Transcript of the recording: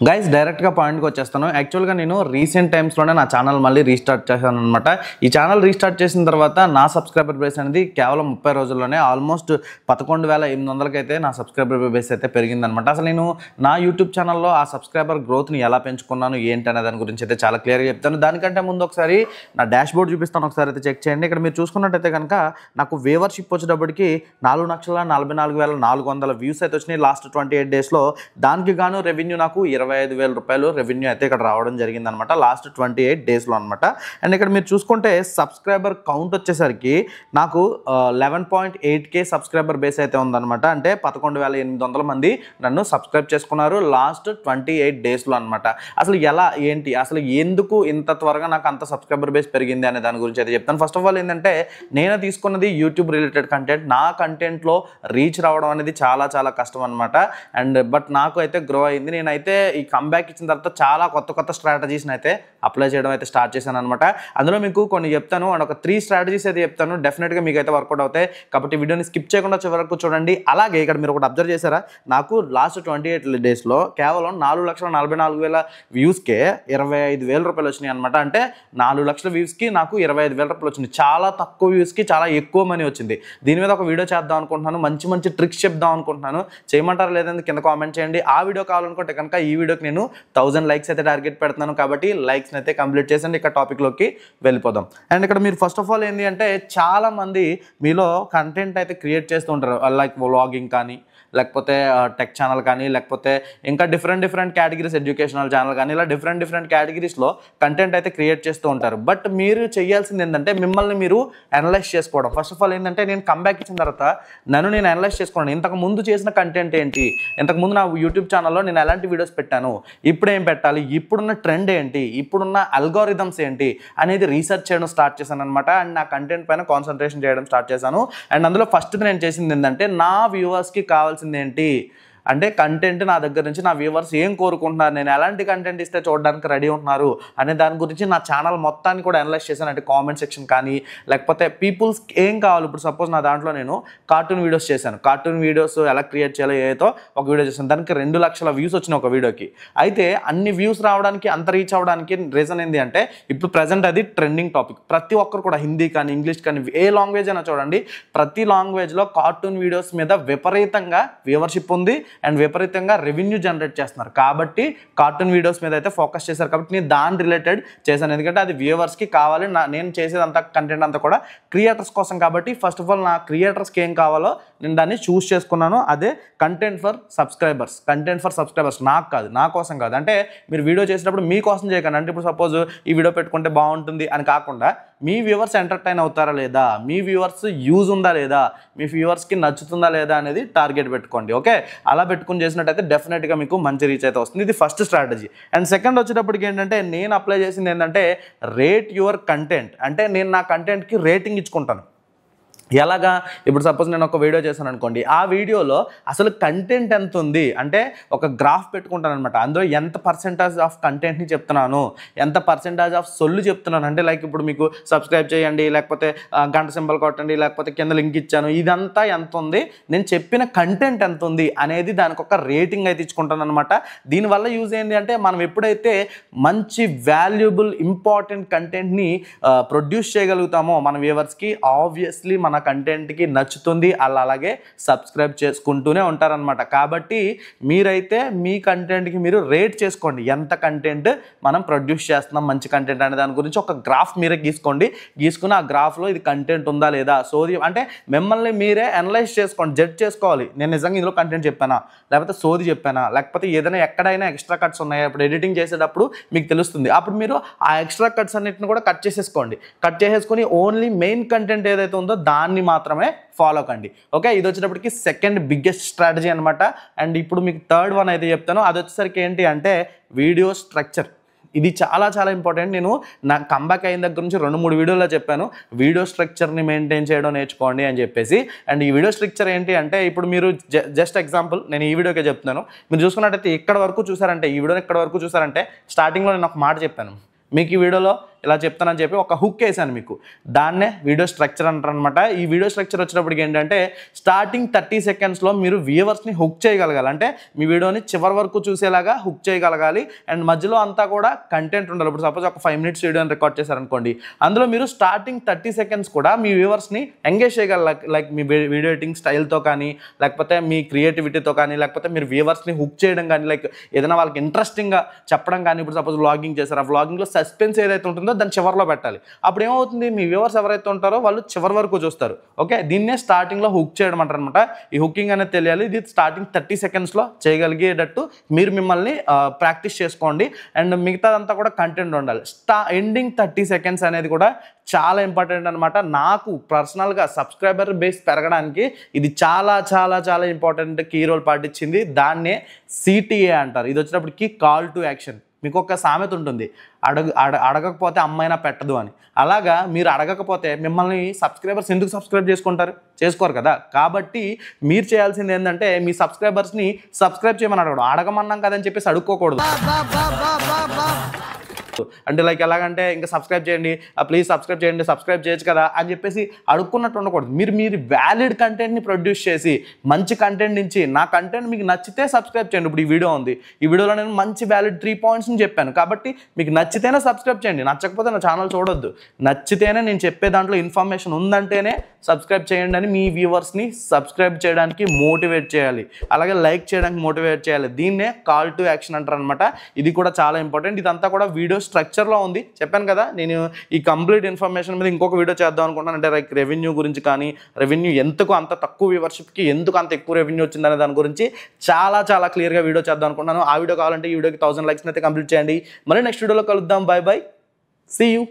Guys డైరెక్ట్గా పాయింట్కి వచ్చేస్తాను. యాక్చువల్గా నేను రీసెంట్ టైమ్స్లోనే నా ఛానల్ మళ్ళీ రీస్టార్ట్ చేశాను అనమాట. ఈ ఛానల్ రీస్టార్ట్ చేసిన తర్వాత నా సబ్స్క్రైబర్ బేస్ అనేది కేవలం 30 రోజుల్లోనే ఆల్మోస్ట్ 11,800కి అయితే నా సబ్స్క్రైబర్ బేస్ అయితే పెరిగిందనమాట. అసలు నేను నా యూట్యూబ్ ఛానల్లో ఆ సబ్స్క్రైబర్ గ్రోత్ని ఎలా పెంచుకున్నాను ఏంటి అనే దాని గురించి అయితే చాలా క్లియర్గా చెప్తాను. దానికంటే ముందు ఒకసారి నా డాష్ బోర్డ్ చూపిస్తాను, ఒకసారి అయితే చెక్ చేయండి. ఇక్కడ మీరు చూసుకున్నట్టయితే కనుక నాకు వ్యూవర్షిప్ వచ్చేటప్పటికి 4,44,400 వ్యూస్ అయితే వచ్చినాయి లాస్ట్ 28 డేస్లో. దానికి గాను రెవెన్యూ నాకు 25,000 రూపాయలు రెవెన్యూ అయితే ఇక్కడ రావడం జరిగిందనమాట లాస్ట్ 28 డేస్లో అనమాట. అండ్ ఇక్కడ మీరు చూసుకుంటే సబ్స్క్రైబర్ కౌంట్ వచ్చేసరికి నాకు 11.8K సబ్స్క్రైబర్ బేస్ అయితే ఉందన్నమాట. అంటే 11,800 మంది నన్ను సబ్స్క్రైబ్ చేసుకున్నారు లాస్ట్ 28 డేస్లో అనమాట. అసలు ఎలా ఏంటి అసలు ఎందుకు ఇంత త్వరగా నాకు అంత సబ్స్క్రైబర్ బేస్ పెరిగింది అనే దాని గురించి అయితే చెప్తాను. ఫస్ట్ ఆఫ్ ఆల్ ఏంటంటే నేను తీసుకున్నది యూట్యూబ్ రిలేటెడ్ కంటెంట్. నా కంటెంట్లో రీచ్ రావడం అనేది చాలా చాలా కష్టం అనమాట. అండ్ బట్ నాకు అయితే గ్రో అయింది. నేనైతే ఈ కంబ్యాక్ ఇచ్చిన తర్వాత చాలా కొత్త స్ట్రాటజీస్ని అయితే అప్లై చేయడం అయితే స్టార్ట్ చేశాను అనమాట. అందులో మీకు కొన్ని చెప్తాను అండ్ ఒక 3 స్ట్రాటజీస్ అయితే చెప్తాను. డెఫినెట్గా మీకు అయితే వర్కౌట్ అవుతాయి కాబట్టి వీడియోని స్కిప్ చేయకుండా చివరకు చూడండి. అలాగే ఇక్కడ మీరు ఒకటి అబ్జర్వ్ చేశారా, నాకు లాస్ట్ 28 డేస్లో కేవలం 4,44,000 వ్యూస్కే 25,000 రూపాయలు వచ్చినాయి అనమాట. అంటే 4 లక్షల వ్యూస్కి నాకు 25,000 రూపాయలు వచ్చింది. చాలా తక్కువ వ్యూస్కి చాలా ఎక్కువ మనీ వచ్చింది. దీని మీద ఒక వీడియో చేద్దాం అనుకుంటున్నాను, మంచి ట్రిక్స్ చెప్దాం అనుకుంటున్నాను. చేయమంటారు లేదని కింద కామెంట్ చేయండి. ఆ వీడియో కావాలనుకుంటే కనుక ఈ వీడియోకి నేను 1000 లైక్స్ అయితే టార్గెట్ పెడుతున్నాను కాబట్టి లైక్స్ని అయితే కంప్లీట్ చేసండి. ఇక్కడ టాపిక్లోకి వెళ్ళిపోదాం. అండ్ ఇక్కడ మీరు ఫస్ట్ ఆఫ్ ఆల్ ఏంటి అంటే చాలా మంది మీలో కంటెంట్ అయితే క్రియేట్ చేస్తూ ఉంటారు, లైక్ వ్లాగింగ్ కానీ లేకపోతే టెక్ ఛానల్ కానీ లేకపోతే ఇంకా డిఫరెంట్ కేటగిరీస్ ఎడ్యుకేషనల్ ఛానల్ కానీ ఇలా డిఫరెంట్ కేటగిరీస్లో కంటెంట్ అయితే క్రియేట్ చేస్తూ ఉంటారు. బట్ మీరు చేయాల్సింది ఏంటంటే మిమ్మల్ని మీరు అనలైజ్ చేసుకోవడం. ఫస్ట్ ఆఫ్ ఆల్ ఏంటంటే నేను కంబ్యాక్ ఇచ్చిన తర్వాత నేను అనలైజ్ చేసుకోవడం. ఇంతకు ముందు చేసిన కంటెంట్ ఏంటి, ఇంతకుముందు నా యూట్యూబ్ ఛానల్లో నేను ఎలాంటి వీడియోస్ పెట్టాను, ఇప్పుడు ఏం పెట్టాలి, ఇప్పుడున్న ట్రెండ్ ఏంటి, ఇప్పుడున్న అల్గోరిథమ్స్ ఏంటి అనేది రీసెర్చ్ చేయడం స్టార్ట్ చేశాను అనమాట. అండ్ నా కంటెంట్ పైన కాన్సన్ట్రేషన్ చేయడం స్టార్ట్ చేశాను. అండ్ అందులో ఫస్ట్ నేను చేసింది ఏంటంటే నా వ్యూవర్స్కి కావాల్సింది ఏంటి అంటే కంటెంట్ నా దగ్గర నుంచి నా వ్యూవర్స్ ఏం కోరుకుంటున్నారు, నేను ఎలాంటి కంటెంట్ ఇస్తే చూడడానికి రెడీ ఉంటున్నారు అనే దాని గురించి నా ఛానల్ మొత్తాన్ని కూడా అనలైజ్ చేశాను. అంటే కామెంట్ సెక్షన్ కానీ లేకపోతే పీపుల్స్కి ఏం కావాలి. ఇప్పుడు సపోజ్ నా దాంట్లో నేను కార్టూన్ వీడియోస్ చేశాను, కార్టూన్ వీడియోస్ ఎలా క్రియేట్ చేయాలో ఏదో ఒక వీడియో చేశాను, దానికి 2 లక్షల వ్యూస్ వచ్చినాయి ఒక వీడియోకి. అయితే అన్ని వ్యూస్ రావడానికి అంత రీచ్ అవ్వడానికి రీజన్ ఏంటి అంటే ఇప్పుడు ప్రజెంట్ అది ట్రెండింగ్ టాపిక్. ప్రతి ఒక్కరు కూడా హిందీ కానీ ఇంగ్లీష్ కానీ ఏ లాంగ్వేజ్ అయినా చూడండి, ప్రతి లాంగ్వేజ్లో కార్టూన్ వీడియోస్ మీద విపరీతంగా వ్యూవర్షిప్ ఉంది అండ్ విపరీతంగా రెవెన్యూ జనరేట్ చేస్తున్నారు. కాబట్టి కార్టూన్ వీడియోస్ మీద అయితే ఫోకస్ చేశారు కాబట్టి నేను దాని రిలేటెడ్ చేశాను. ఎందుకంటే అది వ్యూవర్స్కి కావాలి. నేను చేసేదంతా కంటెంట్ అంతా కూడా క్రియేటర్స్ కోసం కాబట్టి ఫస్ట్ ఆఫ్ ఆల్ నా క్రియేటర్స్కి ఏం కావాలో నేను దాన్ని చూస్ చేసుకున్నాను. అదే కంటెంట్ ఫర్ సబ్స్క్రైబర్స్ నాకు కాదు, నా కోసం కాదు. అంటే మీరు వీడియో చేసేటప్పుడు మీకోసం చేయకండి. అంటే ఇప్పుడు సపోజ్ ఈ వీడియో పెట్టుకుంటే బాగుంటుంది అని కాకుండా మీ వ్యూవర్స్ ఎంటర్టైన్ అవుతారా లేదా, మీ వ్యూవర్స్ యూజ్ ఉందా లేదా, మీ వ్యూవర్స్కి నచ్చుతుందా లేదా అనేది టార్గెట్ పెట్టుకోండి. ఓకే, అలా పెట్టుకుని చేసినట్టయితే డెఫినెట్గా మీకు మంచి రీచ్ అయితే వస్తుంది. ఇది ఫస్ట్ స్ట్రాటజీ. అండ్ సెకండ్ వచ్చేటప్పటికి ఏంటంటే నేను అప్లై చేసింది ఏంటంటే రేట్ యువర్ కంటెంట్. అంటే నేను నా కంటెంట్కి రేటింగ్ ఇచ్చుకుంటాను. ఎలాగా, ఇప్పుడు సపోజ్ నేను ఒక వీడియో చేశాను అనుకోండి, ఆ వీడియోలో అసలు కంటెంట్ ఎంత ఉంది అంటే ఒక గ్రాఫ్ పెట్టుకుంటాను అనమాట. అందులో ఎంత పర్సెంటేజ్ ఆఫ్ కంటెంట్ని చెప్తున్నాను, ఎంత పర్సెంటేజ్ ఆఫ్ సొల్లు చెప్తున్నాను. అంటే లైక్ ఇప్పుడు మీకు సబ్స్క్రైబ్ చేయండి, లేకపోతే గంట సింబల్ కొట్టండి, లేకపోతే కింద లింక్ ఇచ్చాను, ఇదంతా ఎంత ఉంది, నేను చెప్పిన కంటెంట్ ఎంత ఉంది అనేది దానికి ఒక రేటింగ్ అయితే ఇచ్చుకుంటాను అనమాట. దీనివల్ల యూజ్ ఏంటి అంటే మనం ఎప్పుడైతే మంచి వాల్యుబుల్ ఇంపార్టెంట్ కంటెంట్ని ప్రొడ్యూస్ చేయగలుగుతామో మన వ్యూవర్స్కి ఆబ్వియస్లీ మన కంటెంట్కి నచ్చుతుంది, అలాగే సబ్స్క్రైబ్ చేసుకుంటూనే ఉంటారనమాట. కాబట్టి మీరైతే మీ కంటెంట్కి మీరు రేట్ చేసుకోండి. ఎంత కంటెంట్ మనం ప్రొడ్యూస్ చేస్తున్నాం మంచి కంటెంట్ అనే దాని గురించి ఒక గ్రాఫ్ మీరే గీసుకుని ఆ గ్రాఫ్లో ఇది కంటెంట్ ఉందా లేదా, సోది అంటే మిమ్మల్ని మీరే అనలైజ్ చేసుకోండి, జడ్జ్ చేసుకోవాలి. నేను నిజంగా ఇందులో కంటెంట్ చెప్పానా, లేకపోతే సోది చెప్పానా, లేకపోతే ఏదైనా ఎక్కడైనా ఎక్స్ట్రా కట్స్ ఉన్నాయా, ఇప్పుడు ఎడిటింగ్ చేసేటప్పుడు మీకు తెలుస్తుంది. అప్పుడు మీరు ఆ ఎక్స్ట్రా కట్స్ అన్నిటిని కూడా కట్ చేసేసుకొని ఓన్లీ మెయిన్ కంటెంట్ ఏదైతే ఉందో దాన్ని మాత్రమే ఫాలో కండి. ఓకే, ఇది వచ్చేటప్పటికి సెకండ్ బిగ్గెస్ట్ స్ట్రాటజీ అనమాట. అండ్ ఇప్పుడు మీకు థర్డ్ వన్ అయితే చెప్తాను. అది వచ్చేసరికి ఏంటి అంటే వీడియో స్ట్రక్చర్. ఇది చాలా ఇంపార్టెంట్. నేను నా కంబ్యాక్ అయిన దగ్గర నుంచి 2-3 వీడియోలో చెప్పాను వీడియో స్ట్రక్చర్ని మెయింటైన్ చేయడం నేర్చుకోండి అని చెప్పేసి. అండ్ ఈ వీడియో స్ట్రక్చర్ ఏంటి అంటే ఇప్పుడు మీరు జస్ట్ ఎగ్జాంపుల్ నేను ఈ వీడియోకే చెప్తున్నాను. మీరు చూసుకున్నట్టయితే ఇక్కడ వరకు చూసారంటే, ఈ వీడియోని ఇక్కడ వరకు చూసారంటే స్టార్టింగ్లో నేను ఒక మాట చెప్పాను, మీకు ఈ వీడియోలో ఇలా చెప్తానని చెప్పి ఒక హుక్ వేసాను మీకు. దాన్నే వీడియో స్ట్రక్చర్ అంటారనమాట. ఈ వీడియో స్ట్రక్చర్ వచ్చినప్పటికి ఏంటంటే స్టార్టింగ్ 30 సెకండ్స్లో మీరు వ్యూవర్స్ని హుక్ చేయగలగాలి. అంటే మీ వీడియోని చివరి వరకు చూసేలాగా హుక్ చేయగలగాలి. అండ్ మధ్యలో అంతా కూడా కంటెంట్ ఉండాలి. ఇప్పుడు సపోజ్ ఒక 5 minutes వీడియోని రికార్డ్ చేశారనుకోండి, అందులో మీరు స్టార్టింగ్ 30 seconds కూడా మీ వ్యూవర్స్ని ఎంగేజ్ చేయగలరు. లైక్ మీ వీడియో ఎడిటింగ్ స్టైల్తో కానీ, లేకపోతే మీ క్రియేటివిటీతో కానీ, లేకపోతే మీరు వ్యూవర్స్ని హుక్ చేయడం కానీ, లైక్ ఏదైనా వాళ్ళకి ఇంట్రెస్టింగ్గా చెప్పడం కానీ. ఇప్పుడు సపోజ్ వ్లాగింగ్ చేశారు, ఆ వ్లాగింగ్లో సస్పెన్స్ ఏదైతే ఉంటుందో దాన్ని చివరిలో పెట్టాలి. అప్పుడు ఏమవుతుంది, మీ వ్యూవర్స్ ఎవరైతే ఉంటారో వాళ్ళు చివరి వరకు చూస్తారు. ఓకే, దీన్నే స్టార్టింగ్లో హుక్ చేయడం అంటారు అనమాట. ఈ హుకింగ్ అనేది తెలియాలి. ఇది స్టార్టింగ్ 30 secondsలో చేయగలిగేటట్టు మీరు మిమ్మల్ని ప్రాక్టీస్ చేసుకోండి. అండ్ మిగతాదంతా కూడా కంటెంట్ ఉండాలి. ఎండింగ్ 30 seconds అనేది కూడా చాలా ఇంపార్టెంట్ అనమాట. నాకు పర్సనల్గా సబ్స్క్రైబర్ బేస్ పెరగడానికి ఇది చాలా చాలా చాలా ఇంపార్టెంట్ కీ రోల్ పాటించింది. దాన్నే CTA అంటారు. ఇది వచ్చినప్పటికి కాల్ టు యాక్షన్. మీకు ఒక సామెత ఉంటుంది, అడగకపోతే అమ్మైనా పెట్టదు అని. అలాగా మీరు అడగకపోతే మిమ్మల్ని సబ్స్క్రైబర్స్ ఎందుకు సబ్స్క్రైబ్ చేసుకోరు కదా. కాబట్టి మీరు చేయాల్సింది ఏంటంటే మీ సబ్స్క్రైబర్స్ని సబ్స్క్రైబ్ చేయమని అడగడం. అడగమన్నాం కదని చెప్పేసి అడుక్కోకూడదు. అంటే లైక్ ఎలాగంటే ఇంకా సబ్స్క్రైబ్ చేయండి, ప్లీజ్ సబ్స్క్రైబ్ చేయండి, సబ్స్క్రైబ్ చేయొచ్చు కదా అని చెప్పేసి అడుక్కున్నట్టు ఉండకూడదు. మీరు వ్యాలిడ్ కంటెంట్ని ప్రొడ్యూస్ చేసి మంచి కంటెంట్ నుంచి నా కంటెంట్ మీకు నచ్చితే సబ్స్క్రైబ్ చేయండి. ఇప్పుడు ఈ వీడియో ఉంది, ఈ వీడియోలో నేను మంచి వ్యాలిడ్ 3 pointsని చెప్పాను కాబట్టి మీకు నచ్చితేనే సబ్స్క్రైబ్ చేయండి. నచ్చకపోతే నా ఛానల్ చూడొద్దు. నచ్చితేనే నేను చెప్పే దాంట్లో ఇన్ఫర్మేషన్ ఉందంటేనే సబ్స్క్రైబ్ చేయండి అని మీ వ్యూవర్స్ని సబ్స్క్రైబ్ చేయడానికి మోటివేట్ చేయాలి. అలాగే లైక్ చేయడానికి మోటివేట్ చేయాలి. దీన్నే కాల్ టు యాక్షన్ అంటారు అనమాట. ఇది కూడా చాలా ఇంపార్టెంట్. ఇదంతా కూడా వీడియో స్ట్రక్చర్లో ఉంది. చెప్పాను కదా, నేను ఈ కంప్లీట్ ఇన్ఫర్మేషన్ మీద ఇంకొక వీడియో చేద్దాం అనుకుంటున్నాను. అంటే లైక్ రెవెన్యూ గురించి కానీ, రెవెన్యూ ఎందుకు అంత తక్కువ వ్యూవర్షిప్కి ఎందుకు అంత ఎక్కువ రెవెన్యూ వచ్చిందనే దాని గురించి చాలా చాలా క్లియర్గా వీడియో చేద్దాం అనుకుంటున్నాను. ఆ వీడియో కావాలంటే ఈ వీడియోకి 1000 likes అయితే కంప్లీట్ చేయండి. మళ్ళీ నెక్స్ట్ వీడియోలో కలుద్దాం. Bye bye, see you.